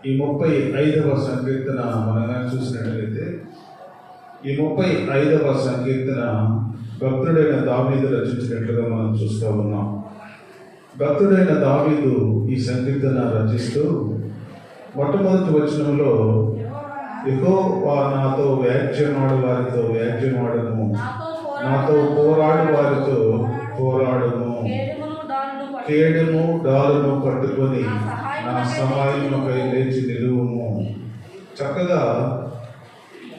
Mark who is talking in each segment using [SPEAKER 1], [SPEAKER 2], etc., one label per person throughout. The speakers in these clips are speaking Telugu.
[SPEAKER 1] ఈ 35వ సంకీర్తన మనం చూసినట్లయితే ఈ 35వ సంకీర్తన భక్తుడైన దావీదు రచించినట్లుగా మనం చూస్తూ ఉన్నాం. భక్తుడైన దావీదు ఈ సంకీర్తన రచిస్తూ మొట్టమొదటి వచనంలో యెహోవా నాతో వ్యాజ్యమాడు వారితో వ్యాజ్యమాడును, నాతో పోరాడు వారితో పోరాడును, కేడును డాలును పట్టుకొని నా సహాయముకై లేచి నిలువుము. చక్కగా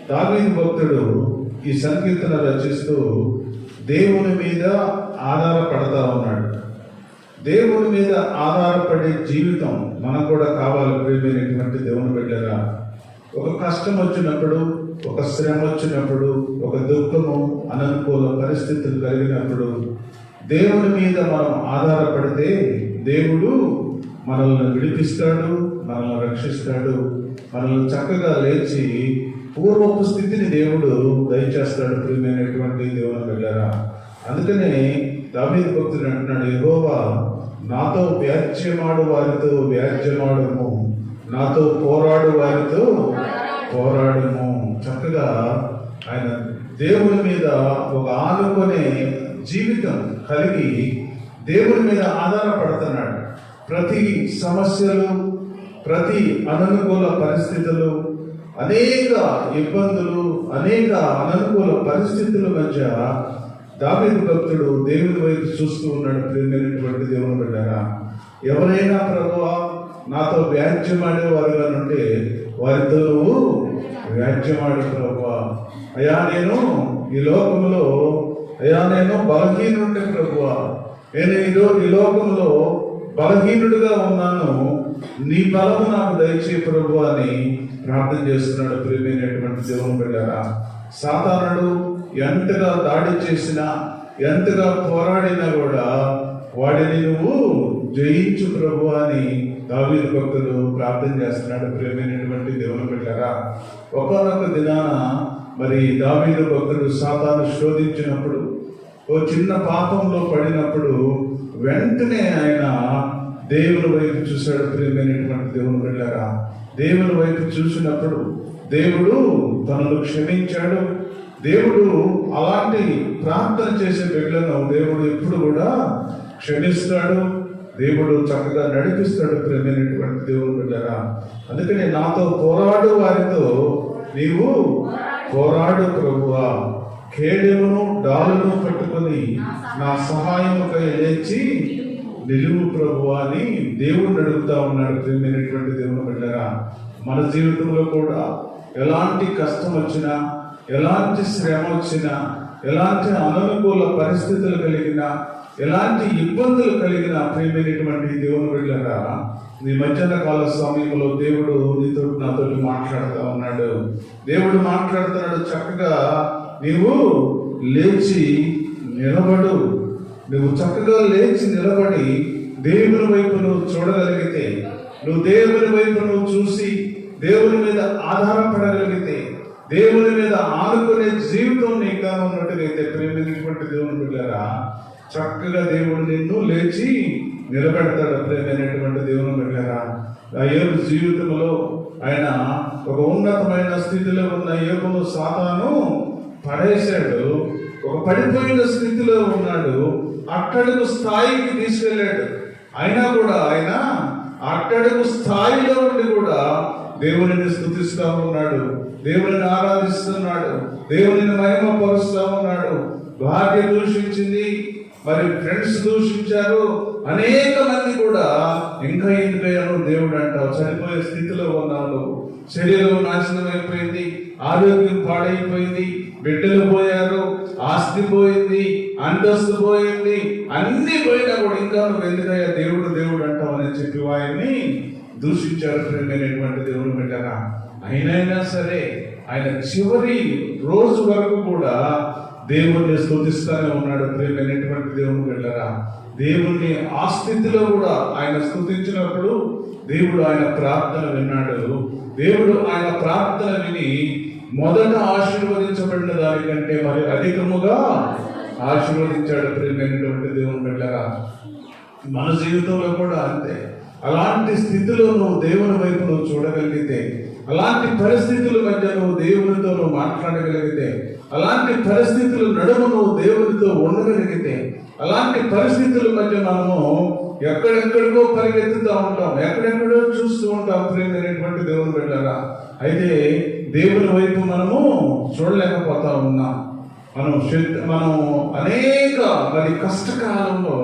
[SPEAKER 1] దావీదు భక్తుడు ఈ సంకీర్తన రచిస్తూ దేవుని మీద ఆధారపడతా ఉన్నాడు. దేవుని మీద ఆధారపడే జీవితం మనకు కూడా కావాలి. ప్రియమైనటువంటి దేవుని బిడ్డరా, ఒక కష్టం వచ్చినప్పుడు, ఒక శ్రమ వచ్చినప్పుడు, ఒక దుఃఖము, అననుకూల పరిస్థితులు కలిగినప్పుడు దేవుని మీద మనం ఆధారపడితే దేవుడు మనల్ని విడిపిస్తాడు, మనల్ని రక్షిస్తాడు, మనల్ని చక్కగా లేచి పూర్వపు స్థితిని దేవుడు దయచేస్తాడు. ప్రియమైనటువంటి దేవుని బిడ్డరా, అందుకనే దావీదు భక్తుడు అంటున్నాడు, యెహోవా నాతో వ్యాజ్యమాడు వారితో వ్యాజ్యమాడుము, నాతో పోరాడు వారితో పోరాడుము. చక్కగా ఆయన దేవుని మీద ఒక ఆనుకునే జీవితం కలిగి దేవుని మీద ఆధారపడుతున్నాడు. ప్రతి సమస్యలు, ప్రతి అననుకూల పరిస్థితులు, అనేక ఇబ్బందులు, అనేక అననుకూల పరిస్థితుల మధ్య దావీదు భక్తుడు దేవుని వైపు చూస్తూ ఉన్నాడు. ప్రియమైనటువంటి దేవుని బిడ్డరా, ఎవరైనా ప్రభువా నాతో వ్యాజ్యమాడేవారుగా ఉంటే వారితో నువ్వు వ్యాజ్యమాడు ప్రభువా. అయ్యా నేను ఈ లోకంలో నేను బలహీనుండే ప్రభువా, నేను ఈ లోకంలో బలహీనుడిగా ఉన్నాను, నీ బలము నాకు దయచే ప్రభువా అని ప్రార్థన చేస్తున్నాడు. ప్రియమైనటువంటి దేవుని బిడ్డరా, సాతానుడు ఎంతగా దాడి చేసినా, ఎంతగా పోరాడినా కూడా వాడిని నువ్వు జయించు ప్రభువా అని దావీదు భక్తుడు ప్రార్థన చేస్తున్నాడు. ప్రియమైనటువంటి దేవుని బిడ్డరా, ఒకానొక దినాన మరి దావీదు భక్తుడు సాతాను శోధించినప్పుడు, ఓ చిన్న పాపంలో పడినప్పుడు వెంటనే ఆయన దేవుని వైపు చూశాడు. ప్రియమైనటువంటి దేవుని బిడ్డరా, దేవుని వైపు చూసినప్పుడు దేవుడు తనను క్షమించాడు. దేవుడు అలాంటి ప్రార్థన చేసే బిడ్డలను దేవుడు ఎప్పుడు కూడా క్షమిస్తాడు, దేవుడు చక్కగా నడిపిస్తాడు. ప్రియమైనటువంటి దేవుని బిడ్డరా, అందుకని నాతో పోరాడు వారితో నీవు పోరాడు ప్రభువా, కేడెమును డాలును పట్టుకొని నా సహాయముకై లేచి నిలువు ప్రభువా అని దేవుడు అడుగుతా ఉన్నాడు. ప్రియమైనటువంటి దేవుని బిడ్డరా, మన జీవితంలో కూడా ఎలాంటి కష్టం వచ్చినా, ఎలాంటి శ్రమ వచ్చినా, ఎలాంటి అననుకూల పరిస్థితులు కలిగినా, ఎలాంటి ఇబ్బందులు కలిగినా, ప్రియమైనటువంటి దేవుని బిడ్డరా, నీ మధ్యాహ్న కాల సమయంలో దేవుడు నీతో నాతో మాట్లాడుతూ ఉన్నాడు. దేవుడు మాట్లాడుతున్నాడు, చక్కగా నీవు లేచి నిలబడు. నువ్వు చక్కగా లేచి నిలబడి దేవుని వైపు నువ్వు చూడగలిగితే, నువ్వు దేవుని వైపు నువ్వు చూసి దేవుని మీద ఆధారపడగలిగితే, దేవుని మీద ఆనుకునే జీవితం నీగా ఉన్నట్టుగైతే, ప్రేమైనటువంటి దేవుని బిడ్డరా, చక్కగా దేవుడు నిన్ను లేచి నిలబెడతాడు. ప్రేమైనటువంటి దేవుని బిడ్డరా, ఆ యోబు జీవితంలో ఆయన ఒక ఉన్నతమైన స్థితిలో ఉన్న యోబును సాతాను పడేశాడు. ఒక పడిపోయిన స్థితిలో ఉన్నాడు, అట్టడుగు స్థాయికి తీసుకెళ్ళాడు. అయినా కూడా ఆయన అట్టడుగు స్థాయిలో ఉండి కూడా దేవునిని స్తుతిస్తూ ఉన్నాడు, దేవునిని ఆరాధిస్తున్నాడు, దేవునిని మహిమపరుస్తూ ఉన్నాడు. భార్య దూషించింది, మరి ఫ్రెండ్స్ దూషించారు, అనేక మంది కూడా ఇంకా ఎందుకయ్యాను దేవుడు అంటావు, చనిపోయే స్థితిలో ఉన్నావు, శరీరం నాశనం అయిపోయింది, ఆరోగ్యం పాడైపోయింది, బిడ్డలు పోయారు, ఆస్తి పోయింది, అంతస్తు పోయింది, అన్ని పోయినా కూడా ఇంకా నువ్వు ఎందుకయ్యా దేవుడు దేవుడు అంటావు అని చెప్పి వారిని దూషించారు. ప్రియమైనటువంటి దేవుని బిడ్డరా, అయినైనా సరే ఆయన చివరి రోజు వరకు కూడా దేవుణ్ణి స్తుతిస్తూనే ఉన్నాడు. ప్రియమైనటువంటి దేవుని బిడ్డరా, దేవుణ్ణి ఆ స్థితిలో కూడా ఆయన స్తుతించినప్పుడు దేవుడు ఆయన ప్రార్థన విన్నాడు. దేవుడు ఆయన ప్రార్థన విని మొదట ఆశీర్వదించబడిన దానికంటే మరి అధికముగా ఆశీర్వదించాడు. ప్రియమైనటువంటి దేవుని బిడ్డరా, మన జీవితంలో కూడా అంతే. అలాంటి స్థితిలో నువ్వు దేవుని వైపు నువ్వు చూడగలిగితే, అలాంటి పరిస్థితుల మధ్య నువ్వు దేవునితో నువ్వు మాట్లాడగలిగితే, అలాంటి పరిస్థితుల నడుమ నువ్వు దేవునితో ఉండగలిగితే, అలాంటి పరిస్థితుల మధ్య మనము ఎక్కడెక్కడికో పరిగెత్తుతూ ఉంటాం, ఎక్కడెక్కడో చూస్తూ ఉంటాం ప్రియమైనటువంటి దేవుని బిడ్డలారా. అయితే దేవుని వైపు మనము చూడలేకపోతా ఉన్నాం. మనం అనేక కష్టకాలంలో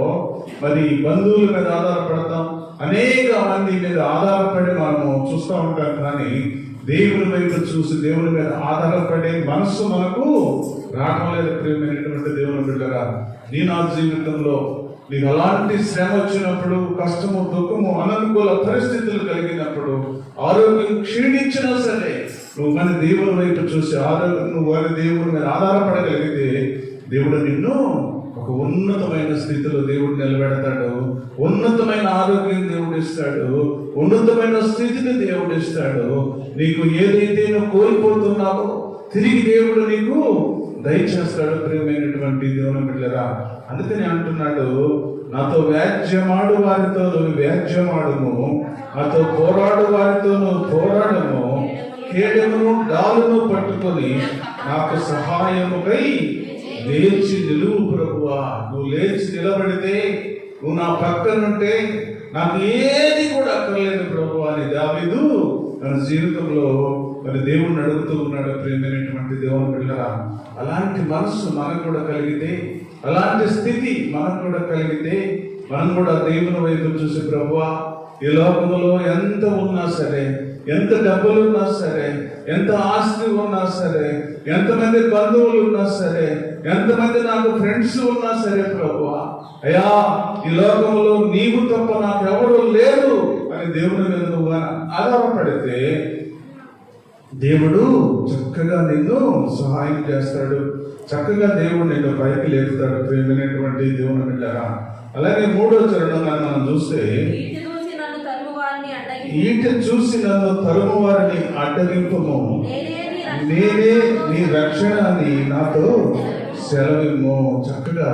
[SPEAKER 1] బంధువుల మీద ఆధారపడతాం, అనేక మంది మీద ఆధారపడి మనము చూస్తూ ఉంటాం. కానీ దేవుని వైపు చూసి దేవుని మీద ఆధారపడే మనస్సు మనకు రావడం లేదు ప్రియమైనటువంటి దేవుని బిడ్డగా. నా జీవితంలో నీకు అలాంటి శ్రమ వచ్చినప్పుడు, కష్టము, దుఃఖము, అననుకూల పరిస్థితులు కలిగినప్పుడు, ఆరోగ్యం క్షీణించినా సరే నువ్వు మన దేవుని వైపు చూసి నువ్వు వారి దేవుని మీద ఆధారపడగలిగితే దేవుడు నిన్ను ఒక ఉన్నతమైన స్థితిలో దేవుడు నిలబెడతాడు. ఉన్నతమైన ఆరోగ్యం దేవుడు ఇస్తాడు, ఉన్నతమైన స్థితిని దేవుడు ఇస్తాడు. నీకు ఏదైతే నువ్వు కోల్పోతున్నావో తిరిగి దేవుడు నీకు దయచేస్తాడు ప్రియమైనటువంటి దేవుని బిడ్డలారా. అందుకని అంటున్నాడు, నాతో వ్యాజ్యమాడు వారితో నువ్వు వ్యాజ్యమాడుము, నాతో పోరాడు వారితో నువ్వు పోరాడము, కేడమును డాలును పట్టుకొని నాకు సహాయముకై లేచి నిలువు ప్రభువా. నువ్వు లేచి నిలబడితే, నువ్వు నా పక్కనుంటే నాకు ఏది కూడా అక్కర్లేదు ప్రభువా అని దావీదు తన జీవితంలో దేవుణ్ణి అడుగుతూ ఉన్నాడు ప్రియమైనటువంటి దేవుని బిడ్డలారా. అలాంటి మనస్సు మనకు కూడా కలిగితే, అలాంటి స్థితి మనకు కూడా కలిగితే, మనం కూడా దేవుని వైపు చూసి ప్రభువా, ఈ లోకంలో ఎంత ఉన్నా సరే, ఎంత డబ్బులు ఉన్నా సరే, ఎంత ఆస్తి ఉన్నా సరే, ఎంతమంది బంధువులు ఉన్నా సరే, ఎంతమంది నాకు ఫ్రెండ్స్ ఉన్నా సరే ప్రభువా, అయ్యా ఈ లోకంలో నీవు తప్ప నాకు ఎవరు లేరు అని దేవుని మీద నువ్వు ఆధారపడితే దేవుడు చక్కగా నిన్ను సహాయం చేస్తాడు. చక్కగా దేవుడు నిన్ను పైకి లేపుతాడు ప్రియమైనటువంటి దేవుని బిడ్డలారా. అలాగే 3వ చరణంగా మనం చూస్తే, ఈట చూసి నన్ను తరుము వారిని అడ్డగింపుము, నేనే నీ రక్షణ అని నాతో సెలవిమ్ము. చక్కగా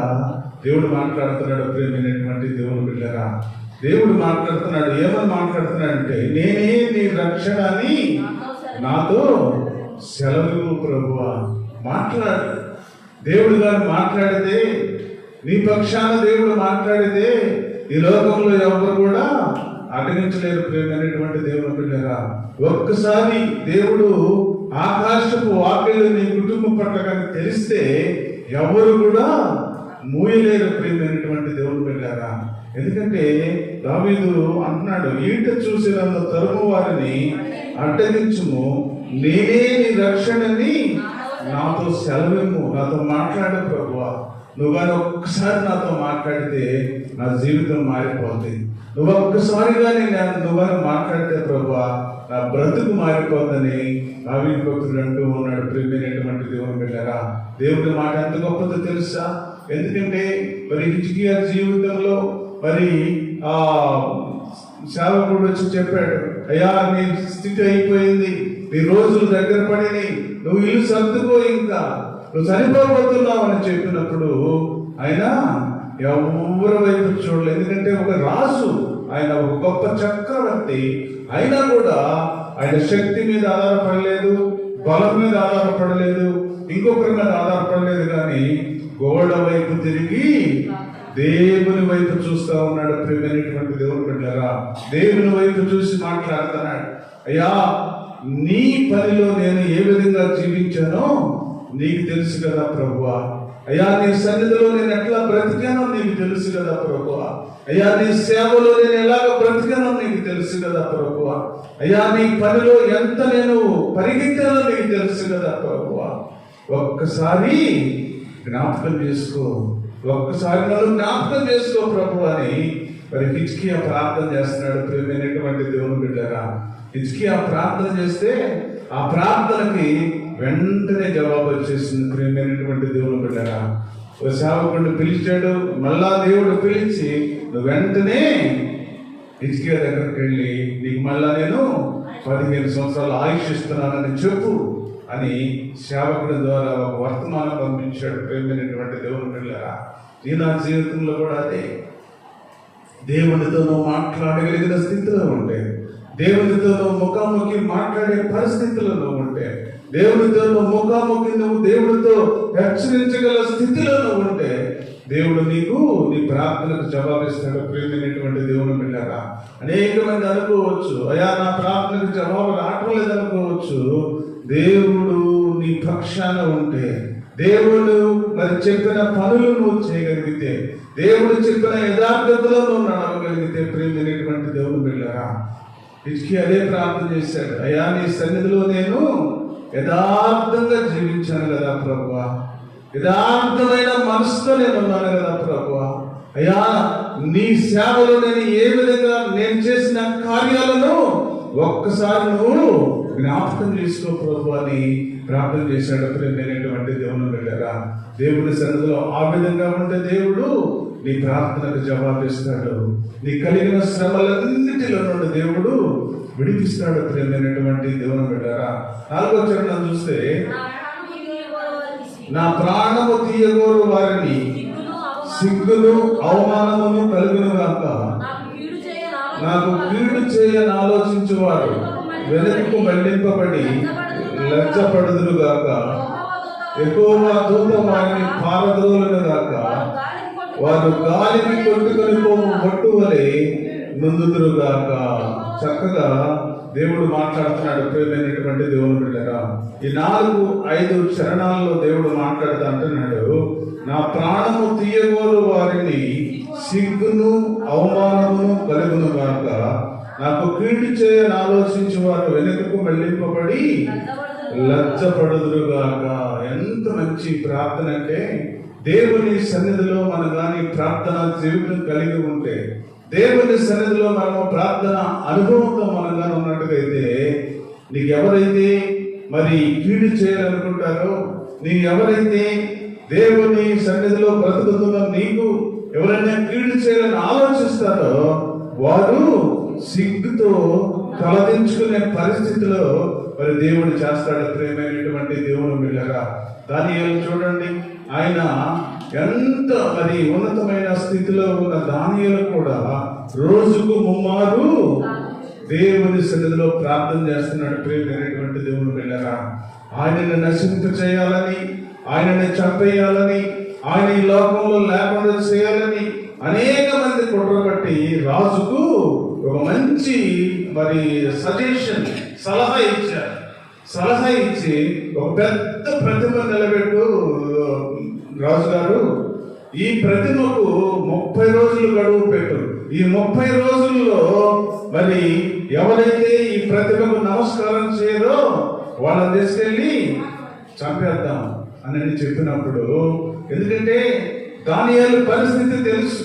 [SPEAKER 1] దేవుడు మాట్లాడుతున్నాడు ప్రియమైనటువంటి దేవుని బిడ్డలారా. దేవుడు మాట్లాడుతున్నాడు. ఏమని మాట్లాడుతున్నాడు అంటే, నేనే నీ రక్షణ అని నాతో సెలవు ప్రభువా. మాట్లాడు. దేవుడు గారు మాట్లాడితే, నీ పక్షాన దేవుడు మాట్లాడితే ఈ లోకంలో ఎవరు కూడా అడ్డగించలేరు ప్రియమైనటువంటి దేవుని బిడ్డలారా. ఒక్కసారి దేవుడు ఆకాశపు వాకిళ్ళు నీ కుటుంబం పట్ల కానీ తెలిస్తే ఎవరు కూడా మూయలేరు ప్రియమైనటువంటి దేవుని బిడ్డలారా. ఎందుకంటే దావీదు అంటున్నాడు, ఈట చూసి నన్ను తరుము వారిని అడ్డగించుము, నేనే నీ రక్షణని నాతో సెలవిమ్ము. నాతో మాట్లాడు ప్రభువా. నువ్వు కానీ ఒక్కసారి నాతో మాట్లాడితే నా జీవితం మారిపోతుంది. నువ్వు ఒక్కసారిగానే నువ్వు కానీ మాట్లాడితే ప్రభువా నా బ్రతుకు మారిపోతుందని దావీదు భక్తుడు అంటూ ఉన్నాడు ప్రియమైనటువంటి దేవుని బిడ్డలారా. దేవుడి మాట ఎంత గొప్పదో తెలుసా? ఎందుకంటే హిజ్కియా జీవితంలో సేవకుడు వచ్చి చెప్పాడు, అయ్యా నీ స్థితి అయిపోయింది, నీ రోజులు దగ్గర పడినాయి, నువ్వు ఇల్లు సర్దుకో, ఇంకా నువ్వు చనిపోబోతున్నావు అని చెప్పినప్పుడు ఆయన ఎవరి వైపు చూడలేదు. ఎందుకంటే ఒక రాజు, ఆయన ఒక గొప్ప చక్రవర్తి, అయినా కూడా ఆయన శక్తి మీద ఆధారపడలేదు, బలం మీద ఆధారపడలేదు, ఇంకొకరి మీద ఆధారపడలేదు. కానీ గోడ వైపు తిరిగి దేవుని వైపు చూస్తూ ఉన్నాడు ప్రియమైనటువంటి దేవుని బిడ్డలారా. దేవుని వైపు చూసి మాట్లాడుతున్నాడు, అయ్యా నీ పనిలో నేను ఏ విధంగా జీవించానో నీకు తెలుసు కదా ప్రభువా. అయ్యా నీ సన్నిధిలో నేను ఎట్లా బ్రతికానో నీకు తెలుసు కదా ప్రభువా. అయ్యా నీ సేవలో నేను ఎలాగ బ్రతికానో నీకు తెలుసు కదా ప్రభువా. అయ్యా నీ పనిలో ఎంత నేను పరిగెత్తానో నీకు తెలుసు కదా ప్రభువా. ఒక్కసారి జ్ఞాపకం చేసుకో, ఒక్కసారి నన్ను జ్ఞాపకం చేసుకో ప్రభు అని హిజ్కియా ప్రార్థన చేస్తున్నాడు ప్రియమైనటువంటి దేవుని బిడ్డలారా. హిజ్కియా ప్రార్థన చేస్తే ఆ ప్రార్థనకి వెంటనే జవాబు వచ్చేసింది ప్రియమైనటువంటి దేవుని బిడ్డలారా. ఒక సేవకుడిని పిలిచాడు, మళ్ళా దేవుడు పిలిచి నువ్వు వెంటనే హిజ్కియా దగ్గరికి వెళ్ళి నీకు మళ్ళా నేను 15 సంవత్సరాలు ఆయుష్ ఇస్తున్నానని చెప్పు అని సేవకుడి ద్వారా ఒక వర్తమానం పంపించాడు ప్రియమైనటువంటి దేవుని బిడ్డలారా. నా జీవితంలో కూడా అదే దేవునితో నువ్వు మాట్లాడగలిగిన స్థితిలో ఉంటే, దేవునితో నువ్వు ముఖాముఖి మాట్లాడే పరిస్థితుల్లో నువ్వు ఉంటే, దేవునితో నువ్వు ముఖాముఖి నువ్వు దేవుడితో హెచ్చరించగల స్థితిలో నువ్వు ఉంటే, దేవుడు నీకు నీ ప్రార్థనకు జవాబిస్తాడు. ప్రియమైనటువంటి దేవుని బిడ్డలారా, అనేక మంది అనుకోవచ్చు, అయ్యా నా ప్రార్థనకు జవాబు రావటం లేదనుకోవచ్చు. దేవుడు నీ పక్షాన ఉంటే, దేవుడు మరి చెప్పిన పనులు నువ్వు చేయగలిగితే, దేవుడు చెప్పిన యథార్థతలో నువ్వు నడవగలిగితే, ప్రియమైనటువంటి దేవుని బిడ్డలారా, ఇచ్చి అదే ప్రార్థన చేశాడు. అయ్యా నీ సన్నిధిలో నేను యథార్థంగా జీవించాను కదా ప్రభువా, యథార్థమైన మనసుతో నేను ఉన్నాను కదా ప్రభువా. అయ్యా నీ సేవలో నేను ఏ విధంగా నేను చేసిన కార్యాలను ఒక్కసారి నువ్వు జ్ఞాపకం చేసుకో ప్రభు అని ప్రార్థన చేశాడు. ప్రియమైనటువంటి దేవుని బిడ్డలారా, దేవుని సన్నిధిలో ఆ విధంగా ఉంటే దేవుడు నీ ప్రార్థనకు జవాబిస్తాడు. నీ కలిగిన శ్రమలన్నిటిలో నుండి దేవుడు విడిపిస్తాడు. ప్రియమైనటువంటి దేవుని బిడ్డలారా, 4వ చరణం చూస్తే, నా ప్రాణము తీయగోరు వారిని సిగ్గును అవమానమును కలుగును గాక. నాకు కీడు చేయని ఆలోచించువారు వెనుకకు మళ్లింపబడి లజ్జపడుదురు గాక. యెహోవా దూత వారిని పారద్రోలును గాక. వారు గాలికి కొట్టుకొని పోవు బొట్టు వలె నుందుదురు గాక. చక్కగా దేవుడు మాట్లాడుతున్నాడు. ప్రియమైనటువంటి దేవుని బిడ్డలారా, ఈ 4-5 చరణాల్లో దేవుడు మాట్లాడుతూ అంటున్నాడు, నా ప్రాణము తీయగోరు వారిని సిగ్గును అవమానమును కలుగును గాక. నాకు కీడు చేయని ఆలోచించి వారు వెనుకకు మళ్లింపబడి లజ్జపడుదురుగాక. ఎంత మంచి ప్రార్థన అంటే, దేవుని సన్నిధిలో మనం కానీ ప్రార్థన జీవితం కలిగి ఉంటే, దేవుని సన్నిధిలో మనము ప్రార్థన అనుభవంతో మనం కానీ ఉన్నట్టుగైతే, నీకు ఎవరైతే మరి కీడు చేయాలనుకుంటారో, నీకు ఎవరైతే దేవుని సన్నిధిలో బ్రతుకుతున్న నీకు ఎవరైనా కీడు చేయాలని ఆలోచిస్తారో వారు సిగ్గుతో తలదించుకునే పరిస్థితిలో మరి దేవుడు చేస్తాడు. ప్రియమైనటువంటి దేవుని బిడ్డలారా, దానియేలు చూడండి, ఆయన ఎంత మరి ఉన్నతమైన స్థితిలో ఉన్న దానియేలు కూడా రోజుకు 3 మారు దేవుని సన్నిధిలో ప్రార్థన చేస్తున్నాడు. ప్రియమైనటువంటి దేవుని బిడ్డలారా, ఆయనను నశింప చేయాలని, ఆయనని చంపేయాలని, ఆయన ఈ లోకంలో లేకుండా చేయాలని అనేక మంది కుట్రబట్టి రాజుకు ఒక మంచి మరి సలహా ఇచ్చారు. సలహా ఇచ్చి ఒక పెద్ద ప్రతిమ నిలబెట్టు రాజుగారు, ఈ ప్రతిమకు 30 రోజులు గడువు పెట్టు. ఈ 30 రోజుల్లో మరి ఎవరైతే ఈ ప్రతిమకు నమస్కారం చేయరో వాళ్ళని తీసుకెళ్ళి చంపేద్దాం అని చెప్పినప్పుడు, ఎందుకంటే దానియేలు పరిస్థితి తెలుసు,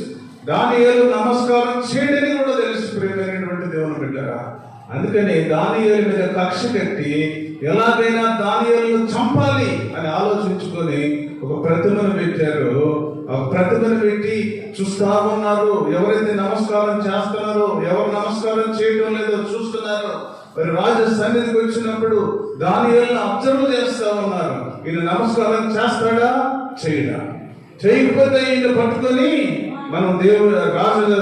[SPEAKER 1] దానియేలు నమస్కారం చేయడని కూడా తెలుసు. ప్రియమైనటువంటి దేవుని బిడ్డలారా, అందుకని దానియేలు మీద కక్ష కట్టి ఎలాగైనా దానియేలును చంపాలి అని ఆలోచించుకొని ఒక ప్రతిమను పెట్టారు. ఆ ప్రతిమను పెట్టి చూస్తా ఉన్నారు. ఎవరైతే నమస్కారం చేస్తున్నారో, ఎవరు నమస్కారం చేయడం లేదో చూస్తున్నారు. మరి రాజు సన్నిధికి వచ్చినప్పుడు దానియేలును అబ్జర్వ్ చేస్తా ఉన్నారు. ఈయన నమస్కారం చేస్తాడా చేయడా? చేయకపోతే ఈయన పట్టుకొని మనం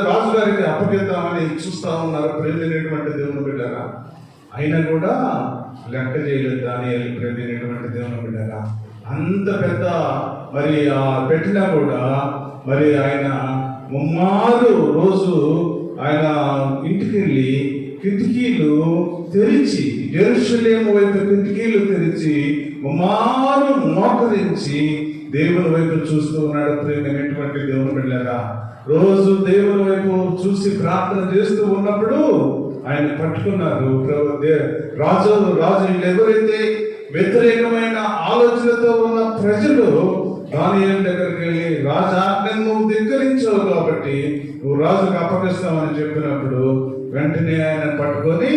[SPEAKER 1] రాజుగారికి అప్పగిద్దామని చూస్తా ఉన్నారు. ప్రేమైనటువంటి దేవుని బిడ్డలారా, అయినా కూడా లెక్క చేయలేదు దానియేలు. ప్రేమైనటువంటి దేవుని బిడ్డలారా, అంత పెద్ద మరి పెట్టినా కూడా మరి ఆయన 3 మారు రోజు ఆయన ఇంటికి వెళ్ళి కిటికీలు తెరిచి, యెరూషలేము వైపు కిటికీలు తెరిచి 3 మారు మోకరించి దేవుని వైపు చూస్తూ ఉన్నాడు. ప్రియమైనటువంటి దేవుని బిడ్డలారా, రోజు దేవుని వైపు చూసి ప్రార్థన చేస్తూ ఉన్నప్పుడు ఆయన పట్టుకున్నారు. రాజు ఎవరైతే వ్యతిరేకమైన ఆలోచనతో ఉన్న ప్రజలు దానియేలు దగ్గరికి వెళ్ళి, రాజాజ్ఞను నువ్వు ధిక్కరించావు కాబట్టి నువ్వు రాజుకు అప్పగిస్తామని చెప్పినప్పుడు వెంటనే ఆయన పట్టుకొని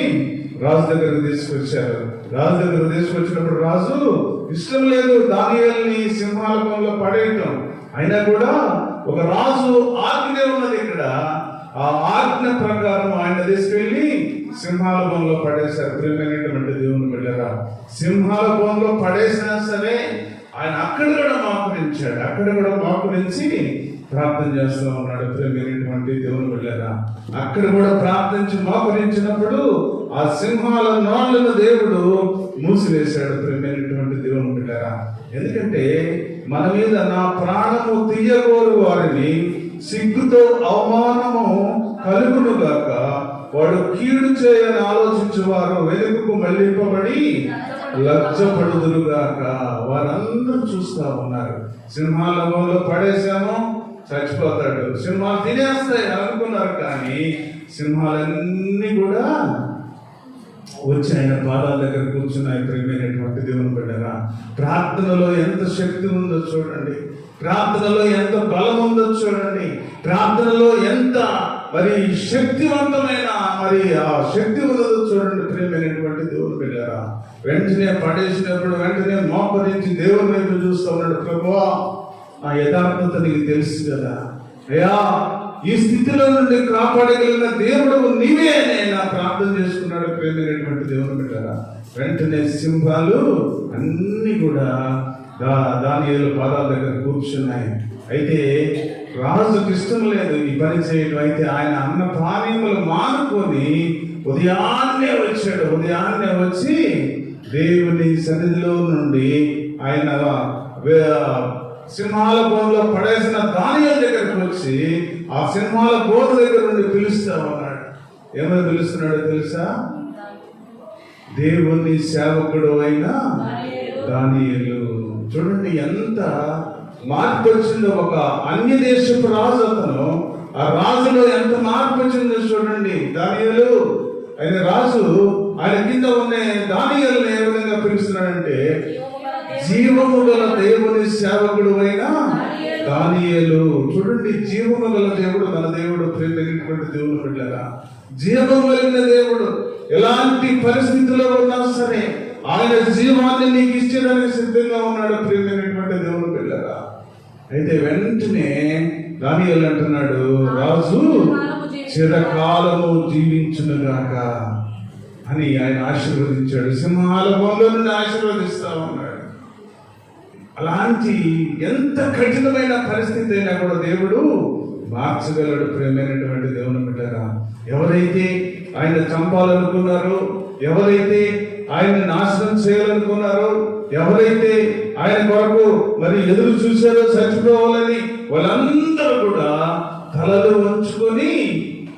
[SPEAKER 1] రాజు దగ్గరకు తీసుకొచ్చారు. రాజు దగ్గరకు తీసుకొచ్చినప్పుడు రాజు ఇష్టం లేదు దానియేలుని సింహాలకంలో పడేయటం. అయినా కూడా ఒక రాజు ఆజ్ఞ ఉన్నది ఇక్కడ. ఆ ఆజ్ఞ ప్రకారం ఆయన తీసుకెళ్లి సింహాలకంలో పడేశారు. ప్రియమైనటువంటి దేవుని బిడ్డలారా, సింహాలకంలో పడేసినా సరే ఆయన అక్కడ కూడా మోకరించాడు. అక్కడ కూడా మోకరించి ప్రార్థన చేస్తూ ఉన్నాడు. ప్రేమైనటువంటి దేవుని బిడ్డలారా, అక్కడ కూడా ప్రార్థించి మోకరించినప్పుడు ఆ సింహాల నోళ్లను దేవుడు మూసివేశాడు. ప్రేమైనటువంటి దేవుని బిడ్డలారా, ఎందుకంటే మన మీద నా ప్రాణము తీయగోరు వారిని సిగ్గుతో అవమానము కలుగునుగాక, వాడు కీడు చేయని ఆలోచించేవారు వెనుకకు మళ్ళింపబడి లజ్జపడుదురుగాక. వారందరూ చూస్తా ఉన్నారు. సింహాల గోలో పడేశాము, చచ్చిపోతాడు, సింహాలు తినేస్తాయి అనుకున్నారు. కానీ సింహాలన్నీ కూడా వచ్చి ఆయన పాదాల దగ్గర కూర్చున్నాయి. ప్రేమైనటువంటి దేవుని బిడ్డగా, ప్రార్థనలో ఎంత శక్తి ఉందో చూడండి, ప్రార్థనలో ఎంత బలం ఉందో చూడండి, ప్రార్థనలో ఎంత మరి శక్తివంతమైన మరి ఆ శక్తి ఉన్నదో చూడండి. ప్రేమైనటువంటి దేవుని బిడ్డగా, వెంటనే పడేసినప్పుడు వెంటనే మోకరించి దేవుని వైపు చూస్తూ ఉన్నాడు. ప్రభువా, ఆ యథార్థత నీకు తెలుసు కదా అయ్యా, ఈ స్థితిలో నుండి కాపాడగలిగిన దేవుడు నీవే అని ఆయన ప్రార్థన చేసుకున్నాడు. ప్రేమైనటువంటి దేవుని బిడ్డగా, వెంటనే సింహాలు అన్ని కూడా దానియేలు పాదాల దగ్గర కూర్చున్నాయి. అయితే రాజుకు ఇష్టం లేదు ఈ పని చేయడం. అయితే ఆయన అన్న పానీయములు మానుకొని ఉదయాన్నే వచ్చాడు. ఉదయాన్నే వచ్చి దేవుని సన్నిధిలో నుండి ఆయన సింహాల బోన్లో పడేసిన దానియేలు దగ్గరికి వచ్చి ఆ సింహాల బోన్ దగ్గర నుండి పిలుస్తా ఉన్నాడు. ఏమని పిలుస్తున్నాడో తెలుసా? దేవుని సేవకుడు అయిన దానియేలు. చూడండి ఎంత మార్పు వచ్చిందో. ఒక అన్య దేశపు రాజు అతను, ఆ రాజులో ఎంత మార్పు వచ్చిందో చూడండి. దానియేలు ఆయన రాజు, ఆయన కింద ఉన్న దానియేలుని ఏ విధంగా పిలుస్తున్నాడంటే, జీవము గల దేవుని సేవకుడు అయిన దానియేలు. చూడండి, జీవము గల దేవుడు మన దేవుడు. ప్రేమైనటువంటి దేవుని బిడ్డలారా, జీవం కలిగిన దేవుడు. ఎలాంటి పరిస్థితుల్లో ఉన్నా సరే ఆయన జీవాన్ని నీకు ఇచ్చేదానికి సిద్ధంగా ఉన్నాడు. ప్రేమైనటువంటి దేవుని బిడ్డలారా, అయితే వెంటనే దానియేలు అంటున్నాడు, రాజు చిరకాలము జీవించునుగాక అని ఆయన ఆశీర్వదించాడు. సింహాల బోన్లో నుండి ఆశీర్వదిస్తా ఉన్నాడు. అలాంటి ఎంత కఠినమైన పరిస్థితి అయినా కూడా దేవుడు మార్చగలడు. ప్రేమైనటువంటి దేవుని బిడ్డలారా, ఎవరైతే ఆయన చంపాలనుకున్నారో, ఎవరైతే ఆయన నాశనం చేయాలనుకున్నారో, ఎవరైతే ఆయన కొరకు మరి ఎదురు చూశారో చచ్చిపోవాలని, వాళ్ళందరూ కూడా తలలు వంచుకొని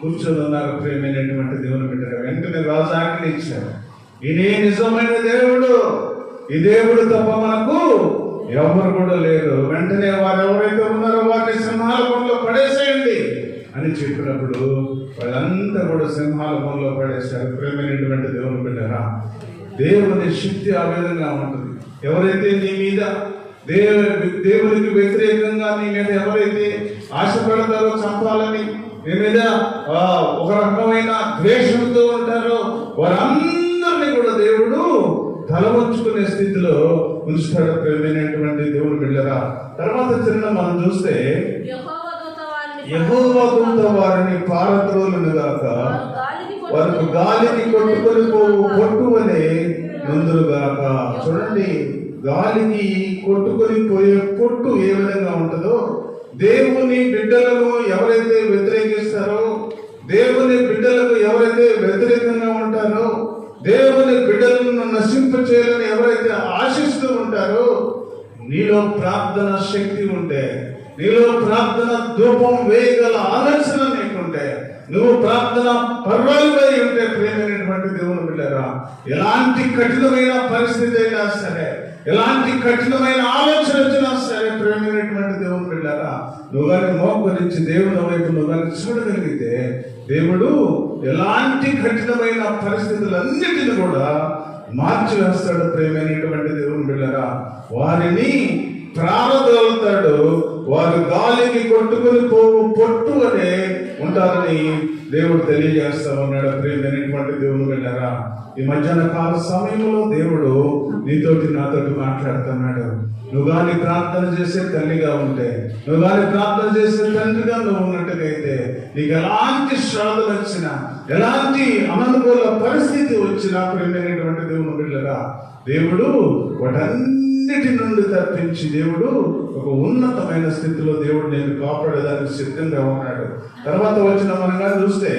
[SPEAKER 1] కూర్చొని ఉన్నారు. ప్రేమైనటువంటి దేవుని బిడ్డలారా, వెంటనే రాజు ఆజ్ఞ ఇచ్చారు, ఇదే నిజమైన దేవుడు, ఈ దేవుడు తప్ప మనకు ఎవరు కూడా లేరు. వెంటనే వారు ఎవరైతే ఉన్నారో వారిని సింహాల బోన్లో పడేసేయండి అని చెప్పినప్పుడు వాళ్ళంతా కూడా సింహాల బోన్లో పడేశారు. ప్రేమైనటువంటి దేవుని బిడ్డలారా, దేవుని శక్తి ఆ విధంగా ఉంటుంది. ఎవరైతే నీ మీద దేవునికి వ్యతిరేకంగా నీ మీద ఎవరైతే ఆశపడతారో చంపాలని, నీ మీద ఒక రకమైన ద్వేషంతో ఉంటారో, వారందరినీ కూడా దేవుడు తల వంచుకునే స్థితిలో ఉంచుతాడు. ప్రేమైనటువంటి దేవుని బిడ్డలారా, తర్వాత చిన్న మనం చూస్తే, యెహోవా దూత వారిని పారద్రోలునుగాక, వారికి గాలికి కొట్టుకొని పోవు పొట్టు వలె నుందురుగాక. చూడండి, గాలికి కొట్టుకొని పోయే పొట్టు ఏ విధంగా ఉంటుందో, దేవుని బిడ్డలను ఎవరైతే వ్యతిరేకిస్తారో, దేవుని బిడ్డలకు ఎవరైతే వ్యతిరేకంగా ఉంటారో, దేవుని బిడ్డలను నశింప చేయాలని ఎవరైతే ఆశిస్తూ ఉంటారో, నీలో ప్రార్థన శక్తి ఉంటే, నీలో ప్రార్థన ధూపం వేయగల ఆలోచన నీకుంటే, నువ్వు ప్రార్థన పర్వాలై ఉంటే, ప్రేమైనటువంటి దేవుని బిడ్డలారా, ఎలాంటి కఠినమైన పరిస్థితి అయినా సరే, ఎలాంటి కఠినమైన ఆలోచన వచ్చినా సరే, ప్రేమైనటువంటి దేవుని బిడ్డలారా, నువ్వు కానీ మోకరించి దేవుని వైపు నువ్వు కానీ చూడగలిగితే, దేవుడు ఎలాంటి కఠినమైన పరిస్థితులన్నిటిని కూడా మార్చివేస్తాడు. ప్రేమైనటువంటి దేవుని బిడ్డలారా, వారిని ప్రారదోలుతాడు. వారు గాలికి కొట్టుకుని పోవు పొట్టు అనే ఉంటారని దేవుడు తెలియజేస్తా ఉన్నాడు. ప్రేమైనటువంటి దేవుని బిడ్డలారా, ఈ మధ్యాహ్న కాల సమయంలో దేవుడు నీతోటి నాతోటి మాట్లాడుతున్నాడు. నువ్వు కానీ ప్రార్థన చేసే తల్లిగా ఉంటే, నువ్వు కానీ ప్రార్థన చేసే తండ్రిగా నువ్వు ఉన్నట్టుగైతే, నీకు ఎలాంటి శ్రమలు వచ్చినా, ఎలాంటి అననుకూల పరిస్థితి వచ్చినా ప్రేమైనటువంటి దేవుని బిడ్డలారా, దేవుడు వాటన్నిటి నుండి తప్పించి దేవుడు ఒక ఉన్నతమైన స్థితిలో దేవుడు నేను కాపాడేదానికి సిద్ధంగా ఉన్నాడు. తర్వాత వచ్చిన మనగా చూస్తే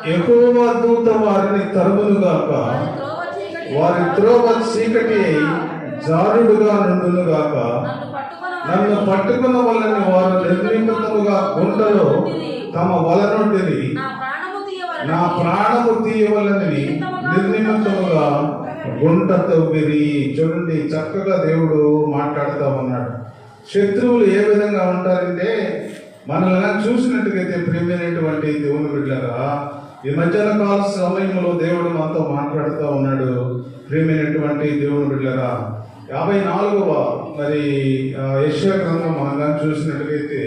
[SPEAKER 1] యెహోవా దూత వారిని తరుమునుగాక, వారి త్రోవ చీకటి జారుడుగా నుండునుగాక, నన్ను పట్టుకున్న వాళ్ళని వారు నిర్నిమిత్తముగా గుంటలో తమ వలనొడ్డిని, నా ప్రాణము తీయవలని నిర్నిమిత్తముగా గుంట తవ్విరి. చూడండి, చక్కగా దేవుడు మాట్లాడుతూ ఉన్నాడు. శత్రువులు ఏ విధంగా ఉంటారంటే, మనల్ని చూసినట్టుగైతే ప్రేమైనటువంటి దేవుని బిడ్డలారా, ఈ మధ్యాహ్న కాల సమయంలో దేవుడు మనతో మాట్లాడుతూ ఉన్నాడు. ప్రేమైనటువంటి దేవుని బిడ్డలారా, 54వ మరి యెషయా గ్రంథం మనం కానీ చూసినట్టుగైతే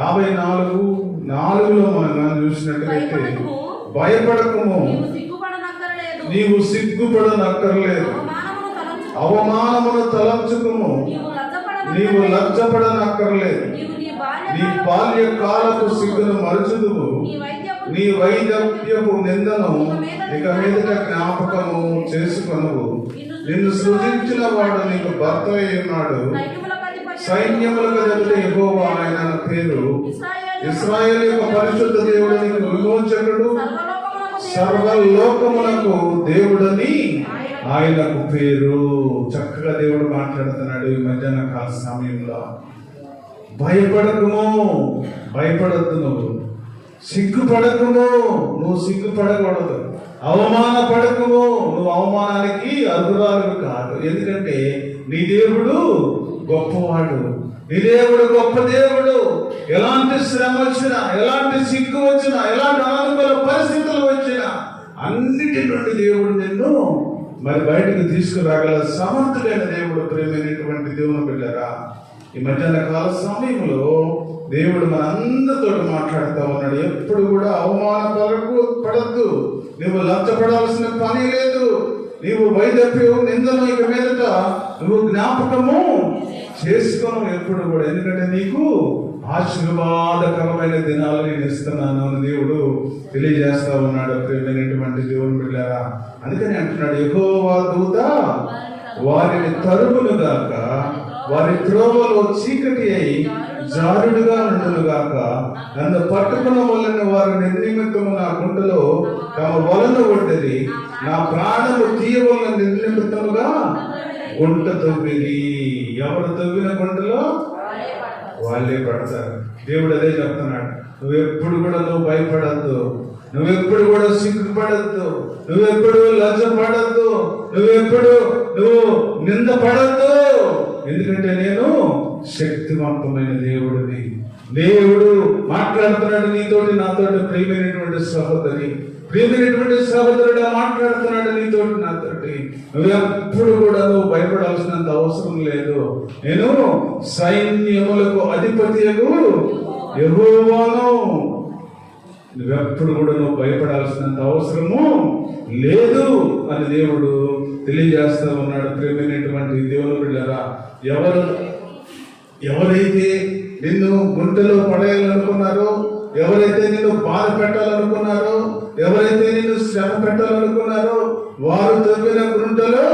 [SPEAKER 1] 54:4లో మనం కానీ చూసినట్టుగైతే, భయపడకము, నీవు సిగ్గుపడనక్కర్లేదు, అవమానమును తలంచుకుము, నీవు లజ్జపడనక్కర్లేదు, నీ బాల్య కాలపు సిగ్గును మరచుదువు, నీ వైద్యపు నిందను ఇక మీదట జ్ఞాపకము చేసుకొనువు. నిన్ను సృజించిన వాడు నీకు భర్త అయి ఉన్నాడు, సైన్యములకు అధిపతి యెహోవా ఆయన పేరు, ఇశ్రాయేలు యొక్క పరిశుద్ధ దేవుడు నీకు విమోచకుడు, సర్వలోకములకు దేవుడని ఆయనకు పేరు. చక్కగా దేవుడు మాట్లాడుతున్నాడు ఈ మధ్యాహ్న కాల సమయంలో. భయపడకము, భయపడద్దు, నువ్వు సిగ్గుపడకము, నువ్వు సిగ్గుపడకూడదు, అవమానపడకము, నువ్వు అవమానానికి అర్హురాలు కాదు. ఎందుకంటే నీ దేవుడు గొప్పవాడు, నీ దేవుడు గొప్ప దేవుడు. ఎలాంటి శ్రమ వచ్చినా, ఎలాంటి సిగ్గు వచ్చినా, ఎలాంటి అనుకూల పరిస్థితులు వచ్చినా అన్నిటి నుండి దేవుడు నిన్ను మరి బయటకు తీసుకురాగల సమర్థుడైన దేవుడు. ప్రేమైనటువంటి దేవుని బిడ్డలారా, ఈ మధ్యాహ్న కాల సమయంలో దేవుడు మనందరితో మాట్లాడుతూ ఉన్నాడు. ఎప్పుడు కూడా పడద్దు, నువ్వు లజ్జపడాల్సిన పని లేదు, నీవు వైద్యపు నిందను ఇక మీదట నువ్వు జ్ఞాపకము చేసుకోను ఎప్పుడు కూడా. ఎందుకంటే నీకు ఆశీర్వాదకరమైన దినాలు నేను ఇస్తున్నాను అని దేవుడు తెలియజేస్తా ఉన్నాడు. ప్రియమైనటువంటి దేవుని బిడ్డలారా, అందుకని అంటున్నాడు, యెహోవా దూత వారిని తరుమునుగాక, వారి త్రోవలో చీకటి అయి జారుడుగా నుండునుగాక, నన్ను పట్టుకున్న వాళ్ళని వారు నిర్నిమిత్తము నా గుంటలో తమ వలను ఒడ్డది, నా ప్రాణము తీయవల్ల నిర్నిమిత్తముగా గుంట తవ్విరి. ఎవరు తవ్విన గుంటలో వాళ్ళే పడతారు. దేవుడు అదే చెప్తున్నాడు. నువ్వెప్పుడు కూడా నువ్వు భయపడద్దు, నువ్వెప్పుడు కూడా సిగ్గుపడద్దు, నువ్వెప్పుడు లజ్జపడద్దు, నువ్వు నింద పడద్దు. ఎందుకంటే నేను శక్తివంతమైన దేవుడిని. దేవుడు మాట్లాడుతున్నాడు నీతోటి, నాతోటి. ప్రియమైనటువంటి సహోదరి, ప్రియమైనటువంటి సహోదరుడు మాట్లాడుతున్నాడు నీతోటి, నాతోటి. నువ్వెప్పుడు కూడా నువ్వు భయపడాల్సినంత అవసరం లేదు. నేను సైన్యములకు అధిపతియగు యెహోవాను. నువ్వెప్పుడు కూడా నువ్వు భయపడాల్సినంత అవసరము లేదు అని దేవుడు తెలియజేస్తా ఉన్నాడు. ప్రియమైనటువంటి దేవుని బిడ్డలారా, ఎవరైతే నిన్ను గుంటలో పడేయాలనుకున్నారో, ఎవరైతే నిన్ను బాధ పెట్టాలనుకున్నారో, ఎవరైతే నిన్ను శ్రమ పెట్టాలనుకున్నారో, వారు తవ్విన గుంటలో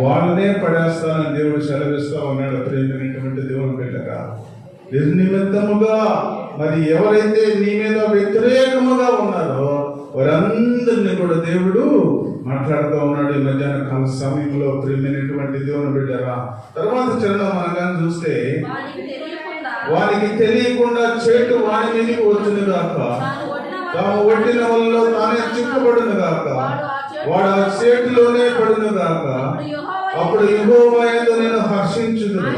[SPEAKER 1] వాళ్ళనే పడేస్తానని దేవుడు సెలవిస్తా ఉన్నాడు. ప్రియమైనటువంటి దేవుని బిడ్డలారా, నిర్నిమిత్తముగా మరి ఎవరైతే నీ మీద వ్యతిరేకముగా ఉన్నారో వారందరినీ కూడా దేవుడు మాట్లాడుతూ ఉన్నాడు ఈ మధ్యాహ్న కాల సమయంలో. ప్రియమైనటువంటి దేవుని బిడ్డలారా, తర్వాత చరణం మనం చూస్తే, వానికి తెలియకుండా చేటు వాని మీదకి వచ్చును గాక, తాము ఒడ్డిన వల్ల తానే చిక్కబడును గాక, వాడు ఆ చేతిలోనే పడును గాక. అప్పుడు యెహోవా యందు నేను హర్షించుదును,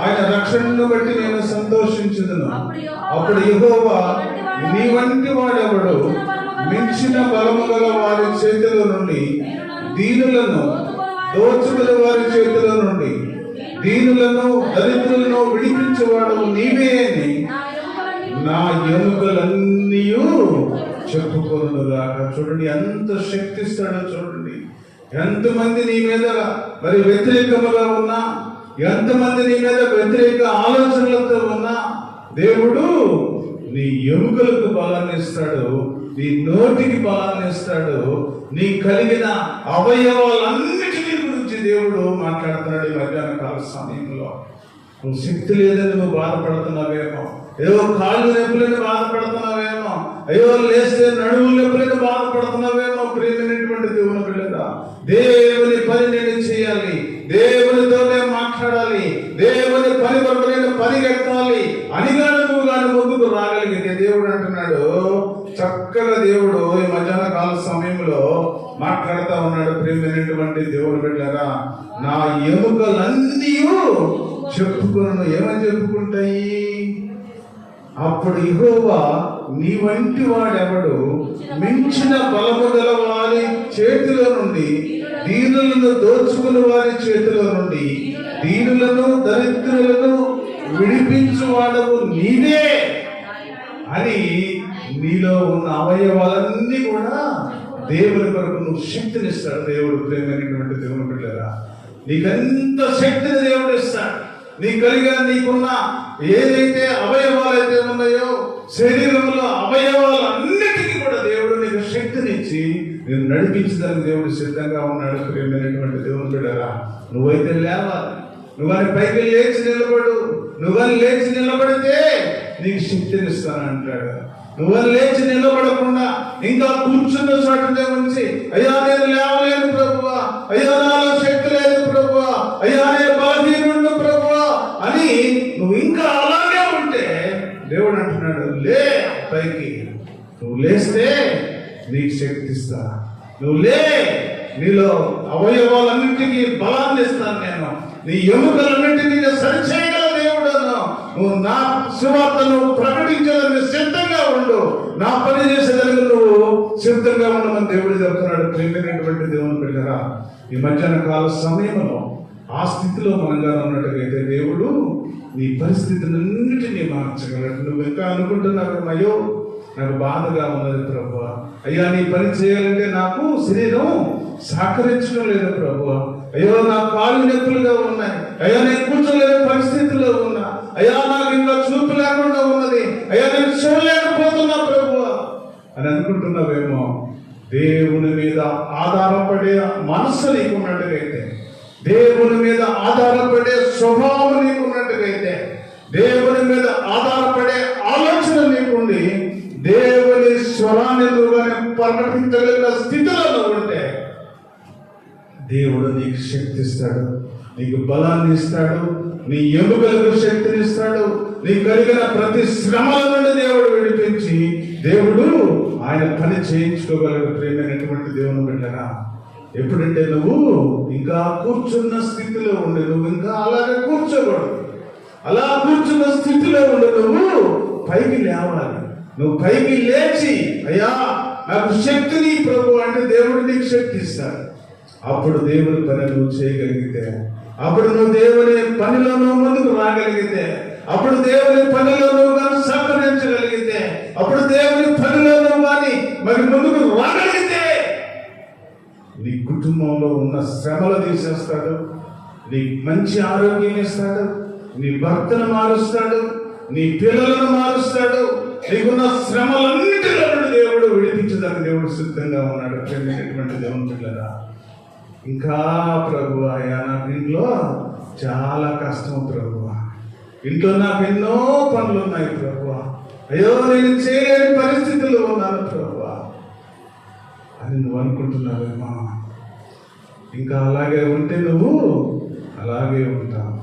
[SPEAKER 1] ఆయన రక్షణను బట్టి నేను సంతోషించుదును. అప్పుడు యెహోవా నీ వంటి వాడెవడు, మించిన బలము గల వారి చేతిలో నుండి దీనులను, దోచుకుల వారి చేతిలో నుండి దీనులను, దరిద్రులను విడిపించేవాడు నీవే అని నా ఎముకలన్నీ చెప్పుకొనుగాక. చూడండి ఎంత శక్తిస్తాడో చూడండి. ఎంతమంది నీ మీద మరి వ్యతిరేకముగా ఉన్నా, ఎంతమంది నీ మీద వ్యతిరేక ఆలోచనలతో ఉన్నా, దేవుడు నీ ఎముకలకు బలాన్ని ఇస్తాడు. నీ నోటికి బలాన్ని ఇస్తాడు. నీ కలిగిన అవయవాలన్నిటినీ గురించి దేవుడు మాట్లాడుతున్నాడు ఈ మధ్యాహ్న కాల సమయంలో. నువ్వు శక్తి లేదని నువ్వు బాధపడుతున్నావేమో, ఏవో కాళ్ళు నొప్పులని బాధపడుతున్నావేమో, అయ్యో లేస్తే నడుము నొప్పులని బాధపడుతున్నావేమో. ప్రియమైనటువంటి దేవుని బిడ్డగా, దేవుని పని నేను చేయాలి, దేవునితోనే మాట్లాడాలి, దేవుని పని కొరకు నేను పరిగెత్తాలి అని కానీ నువ్వు కానీ ముందుకు రాగలిగితే దేవుడు అంటున్నాడు, చక్కగా దేవుడు ఈ మధ్యాహ్న కాల సమయంలో మాట్లాడుతూ ఉన్నాడు. ప్రియమైనటువంటి దేవుని బిడ్డగా, నా ఎముకలన్నీ చెప్పుకున్నాను. ఏమని చెప్పుకుంటాయి? అప్పుడు యెహోవా నీ వంటి వాడెవడు మించిన బలము గల వారి చేతిలో నుండి, దీనులను దోచుకుని వారి చేతిలో నుండి, దీనులను దరిద్రులను విడిపించువాడవు నీవే అని నీలో ఉన్న అవయవాలన్నీ కూడా దేవుని కొరకు నువ్వు శక్తినిస్తాడు దేవుడు. ప్రేమైనటువంటి దేవుని బిడ్డరా, నీకెంత శక్తిని దేవుడు ఇస్తాడు. నీ కలిగిన నీకున్న ఏదైతే అవయవాలు అయితే ఉన్నాయో శరీరంలో అవయవాలన్నిటికీ కూడా దేవుడు నీకు శక్తినిచ్చి నేను నడిపించడానికి దేవుడు సిద్ధంగా ఉన్నాడు. ప్రియమైనటువంటి దేవుని బిడ్డరా, నువ్వైతే లేవాలి, నువ్వని పైకి లేచి నిలబడు. నువ్వని లేచి నిలబడితే నీకు శక్తిని ఇస్తానంటాడు. నువ్వని లేచి నిలబడకుండా ఇంకా కూర్చున్న చోటనే ఉంచి, అయ్యా నేను లేవలేను ప్రభువా, అయ్యా నాలో శక్తి లేదు ప్రభువా, అయ్యా నేను బలహీనుడు ప్రభువా అని నువ్వు ఇంకా అలాగే ఉంటే దేవుడు అంటున్నాడు, లే పైకి. నువ్వు లేస్తే నీకు శక్తి ఇస్తా. నువ్వు లే, నీలో అవయవాలన్నింటికి బలాన్ని ఇస్తాను నేను. నీ ఎముకలన్నింటినీ సరిచేయగల దేవుడను. నువ్వు నా సువార్తను ప్రకటించడానికి సిద్ధంగా ఉండు, నా పని చేసేదానికి నువ్వు సిద్ధంగా ఉండమని దేవుడు చెప్తున్నాడు. ప్రేమైనటువంటి దేవుని బిడ్డరా, ఈ మధ్యాహ్న కాల సమయంలో ఆ స్థితిలో మనంగా ఉన్నట్టుగైతే దేవుడు నీ పరిస్థితులన్నిటినీ మార్చగలడు. నువ్వు ఇంకా అనుకుంటున్నావు, అయ్యో నాకు బాధగా ఉన్నది ప్రభువా, అయ్యా నీ పని చేయాలంటే నాకు శరీరం సహకరించడం లేదు ప్రభువా, అయ్యో నా కాళ్ళు నొప్పులుగా ఉన్నాయి, అయ్యా నేను కూర్చోలేని పరిస్థితుల్లో ఉన్నా, అయ్యా నాకు ఇంకా చూపు లేకుండా ఉన్నది, అయ్యా నేను చూడలేకపోతున్నా ప్రభువా అని అనుకుంటున్నావేమో. దేవుని మీద ఆధారపడే మనస్సు నీకున్నట్టుగైతే, దేవుని మీద ఆధారపడే స్వభావం నీకున్నట్టుగైతే, దేవుని మీద ఆధారపడే ఆలోచన నీకుండి దేవుని స్వరాన్ని నువ్వుగానే ప్రకటించగలిగిన స్థితిలో నువ్వు ఉంటే దేవుడు నీకు శక్తి ఇస్తాడు, నీకు బలాన్ని ఇస్తాడు, నీ ఎముకలకు శక్తిని ఇస్తాడు. నీ కలిగిన ప్రతి శ్రమల నుండి దేవుడు విడిపించి దేవుడు ఆయన పని చేయించుకోగలడు. ప్రేమైనటువంటి దేవుని బిడ్డరా, ఎప్పుడంటే నువ్వు ఇంకా కూర్చున్న స్థితిలో ఉండి, నువ్వు ఇంకా అలాగే కూర్చోకూడదు. అలా కూర్చున్న స్థితిలో ఉండి నువ్వు పైకి లేవాలి. నువ్వు పైకి లేచి, అయ్యా నాకు శక్తిని ప్రభు అంటే దేవుడు నీకు శక్తి ఇస్తాడు. అప్పుడు దేవుని పని నువ్వు చేయగలిగితే, అప్పుడు నువ్వు దేవుని పనిలో నువ్వు ముందుకు రాగలిగితే, అప్పుడు దేవుని పనిలో నువ్వు కానీ సహకరించగలిగితే, అప్పుడు దేవుని పనిలో నువ్వు కానీ మరి ముందుకు రాగలిగితే నీ కుటుంబంలో ఉన్న శ్రమలు తీసేస్తాడు, నీ మంచి ఆరోగ్యం ఇస్తాడు, నీ భర్తను మారుస్తాడు, నీ పిల్లలను మారుస్తాడు. నీకున్న శ్రమలన్నిటిలో దేవుడు విడిపించడానికి దేవుడు సిద్ధంగా ఉన్నాడు. ప్రేమైనటువంటి దేవుని పిల్లరా, ఇంకా ప్రభు అయ్యా నాకు ఇంట్లో చాలా కష్టం ప్రభు, ఇంట్లో నాకు ఎన్నో పనులు ఉన్నాయి ప్రభు, అయ్యో నేను చేయలేని పరిస్థితుల్లో ఉన్నాను ప్రభు అని నువ్వు అనుకుంటున్నావేమో. ఇంకా అలాగే ఉంటే నువ్వు అలాగే ఉంటావు.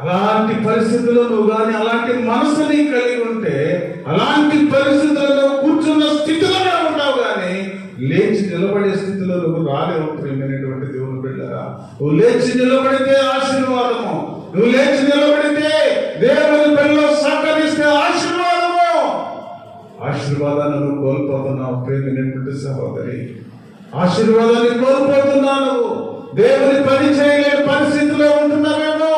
[SPEAKER 1] అలాంటి పరిస్థితుల్లో నువ్వు కానీ అలాంటి మనసుని కలిగి ఉంటే అలాంటి పరిస్థితుల్లో కూర్చున్న స్థితిలోనే ఉంటావు, కానీ లేచి నిలబడే స్థితిలో నువ్వు రాలేవు. ప్రియమైనటువంటి దేవుని బిడ్డరా, నువ్వు లేచి నిలబడితే ఆశీర్వాదము, నువ్వు లేచి నిలబడితే దేవుని పనిలో సహకరిస్తే ఆశీర్వాదము. ఆశీర్వాదాన్ని నువ్వు కోల్పోతున్నావు ప్రియమైనటువంటి సహోదరి, ఆశీర్వాదాన్ని కోల్పోతున్నావు. దేవుని పని చేయలేని పరిస్థితిలో ఉంటున్నావేమో.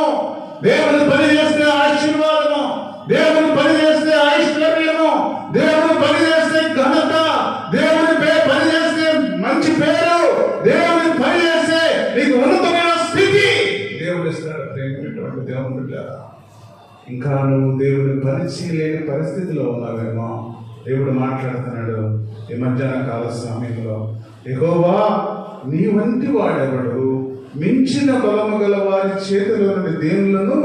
[SPEAKER 1] దేవుని పని చేస్తే ఆశీర్వాదము, దేవుని పని చేస్తే ఐశ్వర్యము, దేవుని పని చేస్తే ఘనత, దేవుని పని చేస్తే మంచి పేరు, దేవుని పని చేస్తే నీకు ఉన్నతమైన స్థితి దేవుడు ఇస్తాడు. ప్రేమైనటువంటి దేవుని బిడ్డ, ఇంకా నువ్వు దేవుని పరిచయలేని పరిస్థితిలో ఉన్నావేమో. దేవుడు మాట్లాడుతున్నాడు ఈ మధ్యాహ్న కాల సమయంలో, యెహోవా నీ వంటి వాడెవడు, మించిన బలము గల వారి చేతిలో నుండి దీనులను,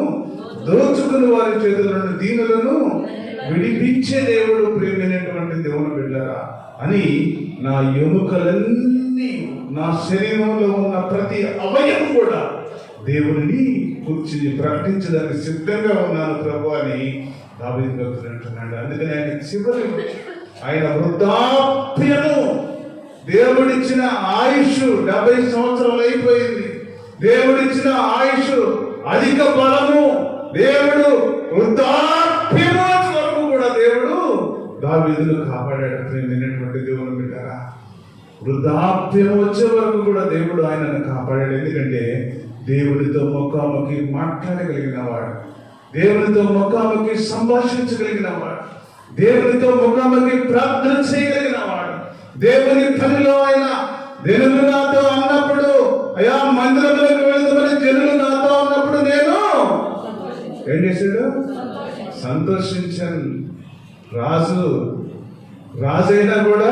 [SPEAKER 1] దోచుకుని వారి చేతిలో నుండి దీనులను విడిపించే దేవుడు. ప్రియమైనటువంటి దేవుని బిడ్డలారా, అని నా ఎముకలన్నీ, నా శరీరంలో ఉన్న ప్రతి అవయవం కూడా దేవుని గురించి ప్రకటించడానికి సిద్ధంగా ఉన్నాను ప్రభు అని దావీదు భక్తుడు అంటున్నాడు. అందుకని ఆయన చివరి, ఆయన వృద్ధాప్యము, దేవుడిచ్చిన ఆయుష్ 70 సంవత్సరాలు అయిపోయింది. దేవుడిచ్చిన ఆయుష్, అధిక బలము, దేవుడు వృద్ధాప్యము వరకు కూడా దేవుడు దావీదును కాపాడాడు. ప్రియమైనటువంటి దేవుని బిడ్డలారా, వృద్ధాప్యం వచ్చే వరకు కూడా దేవుడు ఆయనను కాపాడాడు. ఎందుకంటే దేవునితో ముఖాముఖి మాట్లాడగలిగిన వాడు, దేవునితో ముఖాముఖి సంభాషించగలిగిన వాడు, దేవునితో ముఖాముఖి ప్రార్థన చేయగలిగిన వాడు. దేవుని పనిలో ఆయన జనులు నాతో అన్నప్పుడు, అయా మందిరంలోకి వెళుతున్న జనులు నాతో అన్నప్పుడు నేను ఏం చేశాడు? సంతోషించాను. రాజైనా కూడా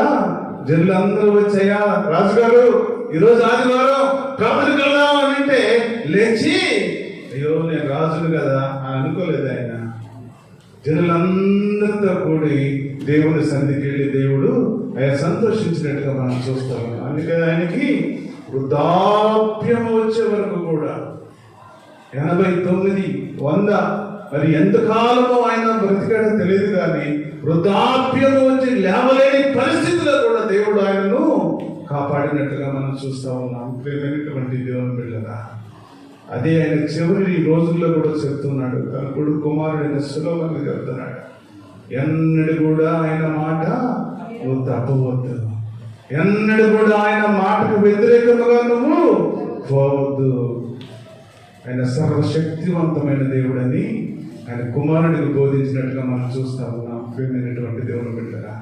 [SPEAKER 1] జనులందరూ వచ్చాయా, రాజుగారు ఈరోజు ఆదివారం ప్రార్థనకు వెళ్దాం అని అంటే లేచి, అయ్యో నేను రాజును కదా అని అనుకోలేదు. ఆయన జనులందరితో కూడి దేవుని సన్నిధికి వెళ్ళి దేవుడు ఆయన సంతోషించినట్టుగా మనం చూస్తాం. అందుకని ఆయనకి వృద్ధాప్యం వచ్చే వరకు కూడా 89, 100 మరి ఎంతకాలమో ఆయన బ్రతికాడో తెలియదు, కానీ వృద్ధాప్యం వచ్చి లేవలేని పరిస్థితిలో కూడా దేవుడు ఆయనను కాపాడినట్టుగా మనం చూస్తా ఉన్నాం. ప్రియమైనటువంటి దేవుని బిడ్డలారా, అదే ఆయన చివరి రోజుల్లో కూడా చెప్తున్నాడు. తన కొడుకు కుమారుడైన సొలొమోనుకు చెప్తున్నాడు, ఎన్నడూ కూడా ఆయన మాట నువ్వు తప్పవద్దు, ఎన్నడూ కూడా ఆయన మాటకు వ్యతిరేకముగా నువ్వు పోవద్దు. ఆయన సర్వశక్తివంతమైన దేవుడని ఆయన కుమారుడికి బోధించినట్టుగా మనం చూస్తా ఉన్నాం. ప్రియమైనటువంటి దేవుని బిడ్డలారా,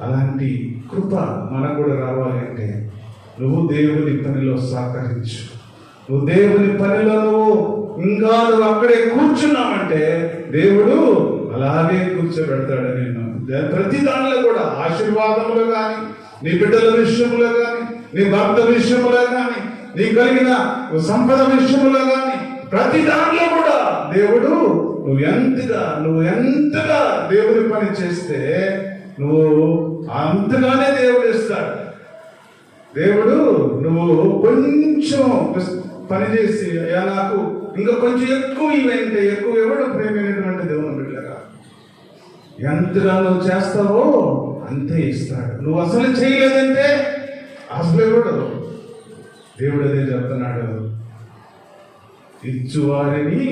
[SPEAKER 1] అలాంటి కృప మనకు కూడా రావాలి అంటే నువ్వు దేవుని పనిలో సహకరించు. నువ్వు దేవుని పనిలో నువ్వు అక్కడే కూర్చున్నావంటే దేవుడు అలాగే కూర్చోబెడతాడు నిన్ను. ప్రతి దానిలో కూడా ఆశీర్వాదంలో కానీ, నీ బిడ్డల విషయంలో కానీ, నీ భర్త విషయంలో కానీ, నీ కలిగిన సంపద విషయంలో కానీ, ప్రతి దానిలో కూడా దేవుడు నువ్వు ఎంతగా దేవుని పని చేస్తే నువ్వు అంతగానే దేవుడు ఇస్తాడు. దేవుడు నువ్వు కొంచెం పని చేసి, అయ్యా నాకు ఇంకా కొంచెం ఎక్కువ ఇవంటే ఎక్కువ ఎవడు. ప్రేమైనటువంటి దేవుని బిడ్డలారా, ఎంతగా నువ్వు చేస్తావో అంతే ఇస్తాడు. నువ్వు అసలు చేయలేదంటే అసలు ఎవడు. దేవుడు అదే చెప్తున్నాడు, ఇచ్చువారిని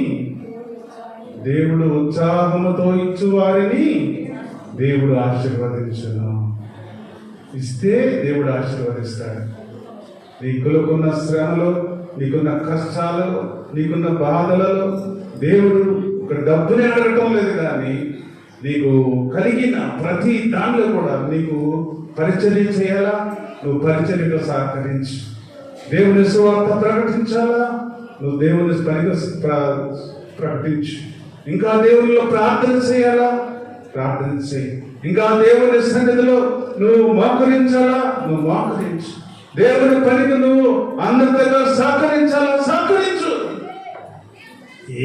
[SPEAKER 1] దేవుడు ఉత్సాహముతో ఇచ్చువారిని దేవుడు ఆశీర్వదించును. ఇస్తే దేవుడు ఆశీర్వదిస్తాడు. నీకున్న శ్రమలో, నీకున్న కష్టాలలో, నీకున్న బాధలలో దేవుడు ఒక డబ్బుని అడగటం లేదు, కానీ నీకు కలిగిన ప్రతి దానిలో కూడా నీకు పరిచర్య చేయాలా, నువ్వు పరిచర్యలో సహకరించు. దేవుని సువార్త ప్రకటించాలా, నువ్వు దేవుని పనిగా ప్రకటించు. ఇంకా దేవునిలో ప్రార్థన చేయాలా, ప్రార్థన చేయి. ఇంకా దేవుని సన్నిధిలో నువ్వు మోకరించాలా, నువ్వు మోకరించు. దేవుని పనికి నువ్వు అందరితో సహకరించాలా, సహకరించు.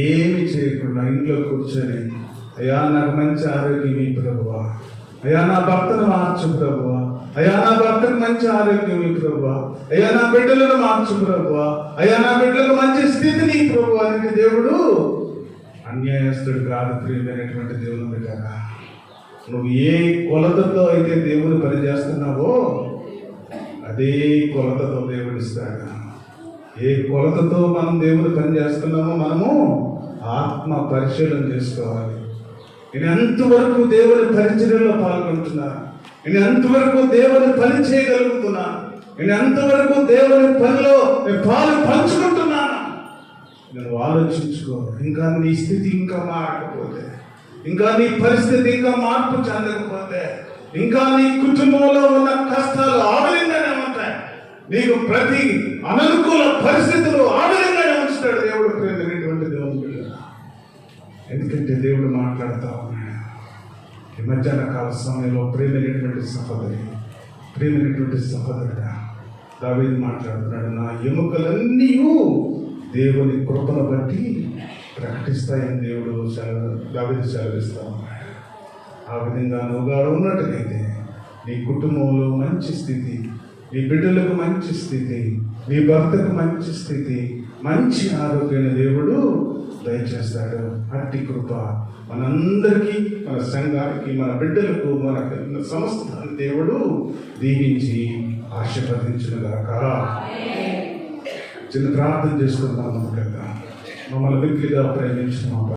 [SPEAKER 1] ఏమి చేయకుండా ఇంట్లో కూర్చొని, అయ్యా నాకు మంచి ఆరోగ్యం ఈ ప్రభువా, అయ్యా నా భర్తను మార్చు ప్రభువా, అయ్యా నా భర్తకు మంచి ఆరోగ్యం ఈ ప్రభువా, అయ్యా నా బిడ్డలను మార్చు ప్రభువా, అయ్యా నా బిడ్డలకు మంచి స్థితిని ప్రభువా అంటే దేవుడు అన్యాయస్తుడు కాదు. ప్రియమైనటువంటి దేవుని బిడ్డలారా, నువ్వు ఏ కొలతతో అయితే దేవుని పని చేస్తున్నావో అదే కొలతతో దేవుడు ఇస్తాడు. ఏ కొలతతో మనం దేవుని పని చేస్తున్నామో మనము ఆత్మ పరిశీలన చేసుకోవాలి. నేను ఎంతవరకు దేవుని పరిచర్యలో పాల్గొంటున్నా, నేను ఎంతవరకు దేవుని పని చేయగలుగుతున్నా, నేను ఎంతవరకు దేవుని పనిలో పాలు పంచుకుంటున్నాను. నువ్వు ఆలోచించుకో. ఇంకా నీ స్థితి ఇంకా మారకపోతే, ఇంకా నీ పరిస్థితి ఇంకా మార్పు చెందకపోతే, ఇంకా నీ కుటుంబంలో ఉన్న కష్టాలు ఆవిధంగానే ఉంటాయి. నీకు ప్రతి అననుకూల పరిస్థితులు ఆవిధంగానే ఉంచుతాడు దేవుడు. ప్రేమైనటువంటి దేవుని బిడ్డలారా, దేవుడు మాట్లాడుతూ ఉన్నాడు. ఈ మధ్యాహ్న కాల సమయంలో ప్రేమైనటువంటి సహోదరుడా, దావీదు మాట్లాడుతున్నాడు, నా ఎముకలన్నీ దేవుని కృపను బట్టి ప్రకటిస్తాయని దావీదు సెలవిస్తా ఉన్నాడు. ఆ విధంగా నువ్వుగా ఉన్నట్టుగైతే నీ కుటుంబంలో మంచి స్థితి, నీ బిడ్డలకు మంచి స్థితి, నీ భర్తకు మంచి స్థితి, మంచి ఆరోగ్యాన్ని దేవుడు దయచేస్తాడు. అట్టి కృప మనందరికీ, మన సంఘానికి, మన బిడ్డలకు, మన సమస్తాన్ని దేవుడు దీవించి ఆశీర్వదించునుగాక. చిన్న ప్రార్థన చేసుకుందాం. మమ్మల్ని మిక్కిలిగా ప్రేమించిన